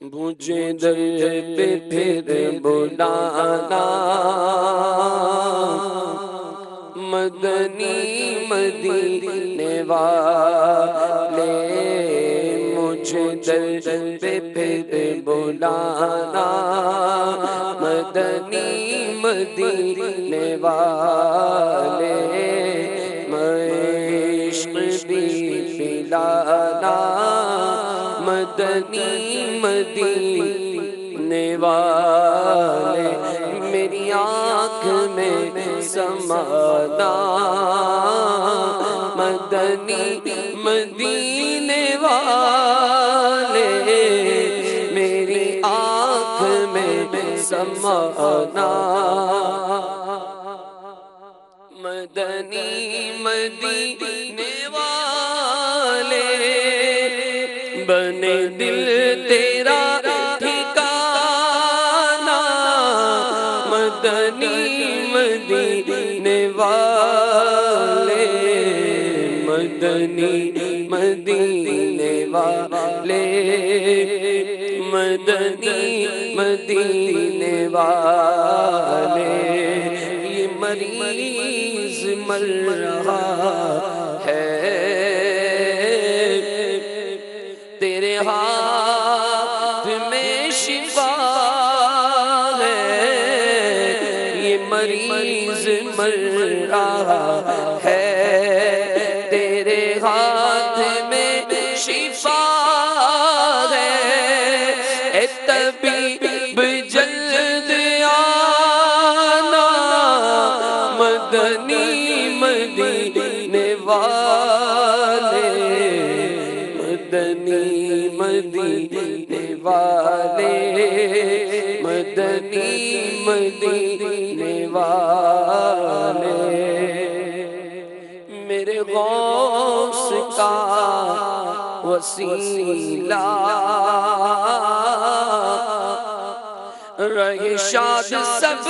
مجھے در پہ پھر بلانا مدنی مدینے والے، مجھے در پہ پھر بلانا مدنی مدینے والے، عشق بھی پلانا مدنی مدینے والے، میری آنکھ میں سمانا مدنی مدینے والے، میری آنکھ میں سمانا مدنی مدینے والے، بنے دل تیرا ٹھکانا مدنی مدینے والے، مدنی مدینے والے، مدنی مدینے والے، یہ مریض مر رہا ہے تیرے ہاتھ میں شفا ہے، یہ مریض مر رہا ہے تیرے ہاتھ میں شفا ہے، اے طبیب جلد آنا مدنی مدینے والے، مدنی مدینے والے، مدنی مدینے والے، میرے غوث کا وسیلہ رہے شاد سب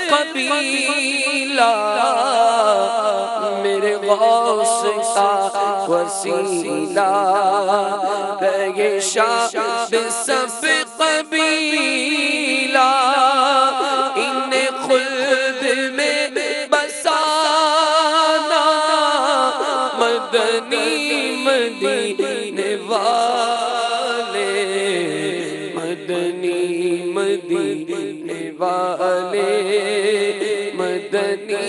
قبیلہ، میرے غوث کا وسیلہ رہے شاد سب قبیلہ، انہیں خلد میں بسانا مدنی مدینے والے، مدنی مدینے والے، مدنی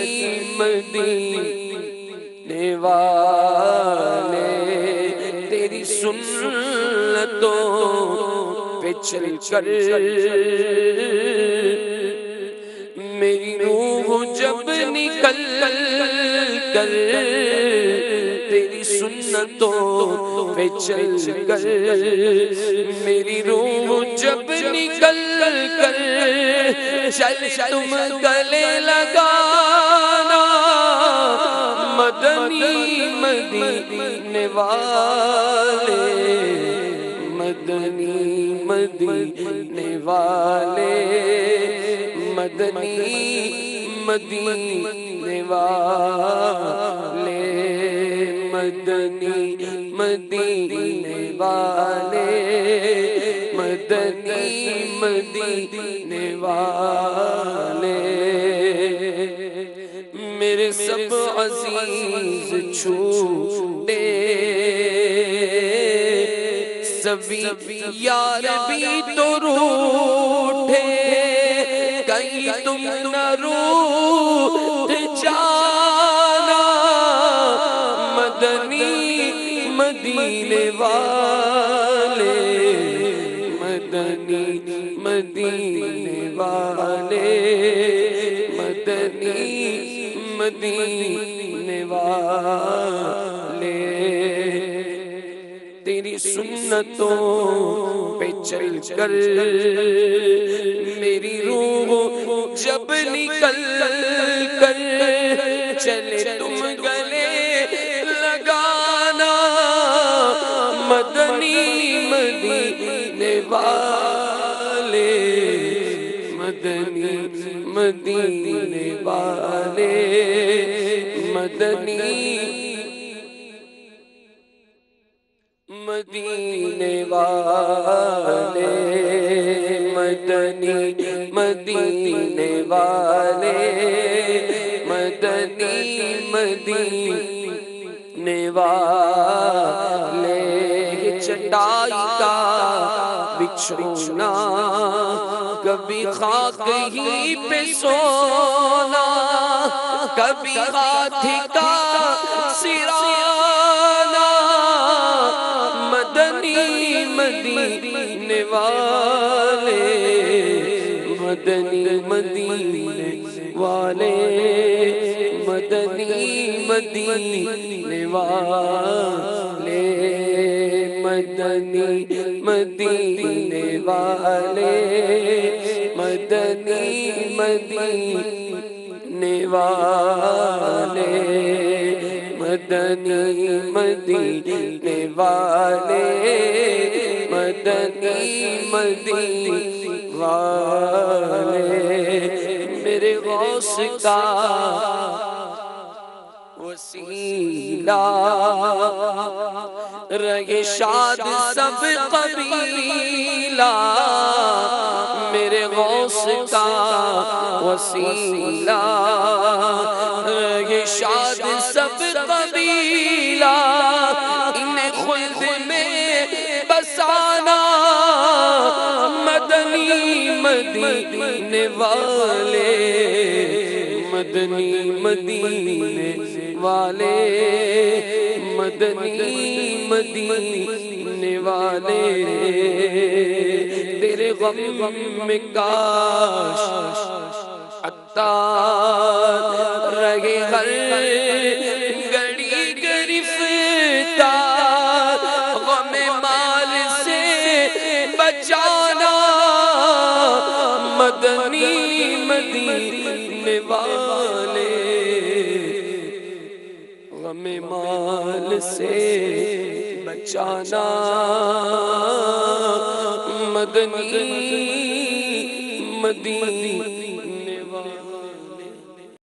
مدینے والے، تیری سنتوں پہ چل کر میری روح جب نکل کر، تیری سنتوں پہ چل کر میری روح جب نکل کر، چل تم گلے لگانا مدنی مدینے والے، مدنی مدینے والے، مدنی مدینے والے، مدنی مدینے والے، مدنی مدینے والے، میرے سب عزیز چھوٹے سبھی یار بھی تو روٹھے، کہیں تم نہ روٹھ جانا مدنی مدینے والے، مدنی مدینے والے، مدنی مدینے والے، تیری سنتوں پہ چل کر میری روح جب نکل کر، چلے تم گلے لگانا مدنی مدینے والے، مدنی مدینے والے، مدنی مدینے والے۔ مدنی مدینے والے مدنی مدینے والے چٹائی کا بچھونا کبھی خاک ہی پہ سونا کبھی ہاتھی کا سرانا مدنی مدینے والے مدنی مدینے والے مدنی مدینے والے مدنی مدینے والے مدنی مدینے والے مدنی مدینے والے مدنی مدینے والے میرے غوث کا وسیلہ رہے شاد سب قبیلہ میرے غوث کا وسیلہ رہے شاد سب قبیلہ انہیں خلد میں بسانا مدنی مدینے والے مدنی مدینے والے مدنی مدینے والے تیرے غم میں کاش عطار رہے ہر گھڑی گرفتار غم مال سے بچانا مدنی مدینے والے غم مال سے بچانا مدنی مدینے